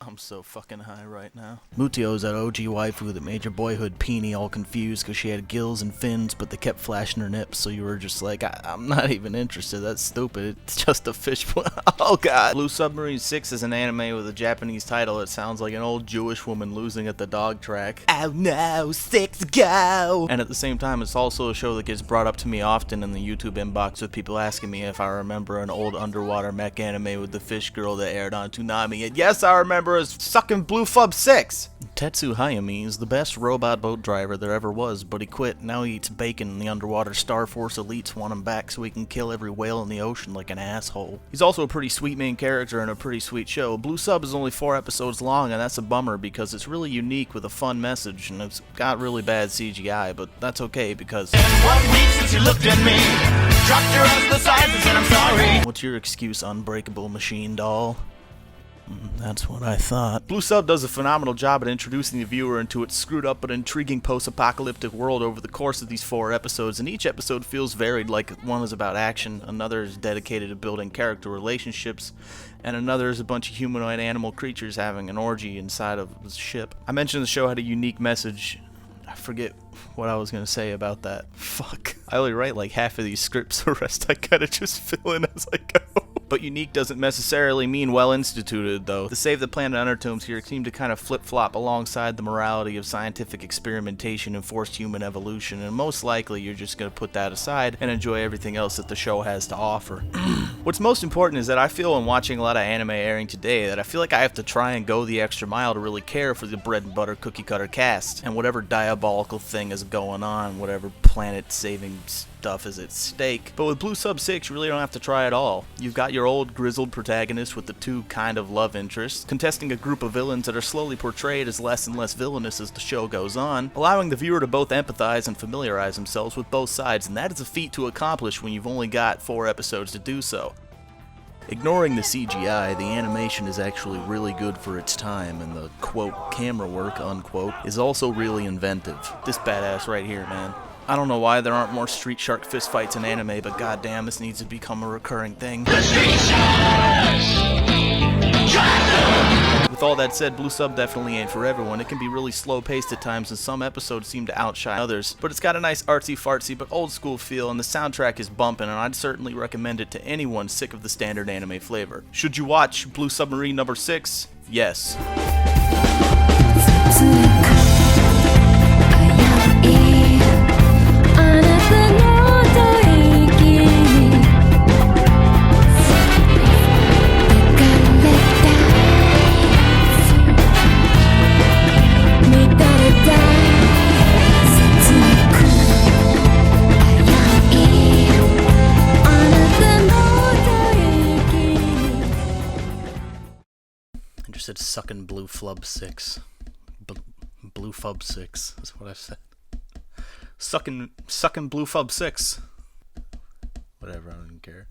I'm so fucking high right now. Mutio's that OG waifu that made your boyhood peenie all confused because she had gills and fins, but they kept flashing her nips, so you were just like, I'm not even interested, that's stupid, it's just a fish. Oh god. Blue Submarine 6 is an anime with a Japanese title. It sounds like an old Jewish woman losing at the dog track. Oh no, 6 go! And at the same time, it's also a show that gets brought up to me often in the YouTube inbox with people asking me if I remember an old underwater mech anime with the fish girl that aired on Toonami, and yes, I remember is sucking Blue Fub 6. Tetsu Hayami is the best robot boat driver there ever was, but he quit. Now he eats bacon and the underwater Star Force elites want him back so he can kill every whale in the ocean like an asshole. He's also a pretty sweet main character and a pretty sweet show. Blue Sub is only 4 episodes long, and that's a bummer because it's really unique with a fun message, and it's got really bad CGI, but that's okay because... In 1 week since you looked at me, dropped your ass the sides and said I'm sorry. What's your excuse, unbreakable machine doll? That's what I thought. Blue Sub does a phenomenal job at introducing the viewer into its screwed up but intriguing post-apocalyptic world over the course of these 4 episodes, and each episode feels varied. Like, one is about action, another is dedicated to building character relationships, and another is a bunch of humanoid animal creatures having an orgy inside of the ship. I mentioned the show had a unique message. I forget what I was going to say about that. Fuck. I only write like half of these scripts, the rest I kinda just fill in as I go. But unique doesn't necessarily mean well-instituted, though. The Save the Planet undertones here seem to kind of flip-flop alongside the morality of scientific experimentation and forced human evolution, and most likely you're just going to put that aside and enjoy everything else that the show has to offer. What's most important is that I feel when watching a lot of anime airing today that I feel like I have to try and go the extra mile to really care for the bread and butter cookie-cutter cast, and whatever diabolical thing is going on, whatever planet-saving stuff is at stake. But with Blue Sub 6, you really don't have to try at all. You've got your old grizzled protagonist with the 2 kind of love interests, contesting a group of villains that are slowly portrayed as less and less villainous as the show goes on, allowing the viewer to both empathize and familiarize themselves with both sides, and that is a feat to accomplish when you've only got 4 episodes to do so. Ignoring the CGI, the animation is actually really good for its time, and the, quote, camera work, unquote, is also really inventive. This badass right here, man. I don't know why there aren't more Street Shark fistfights in anime, but goddamn, this needs to become a recurring thing. With all that said, Blue Sub definitely ain't for everyone. It can be really slow-paced at times, and some episodes seem to outshine others. But it's got a nice artsy-fartsy but old-school feel, and the soundtrack is bumpin', and I'd certainly recommend it to anyone sick of the standard anime flavor. Should you watch Blue Submarine No. 6? Yes. Said sucking Blue Flub 6. Blue Fub 6 is what I said. Sucking Blue Fub 6. Whatever, I don't even care.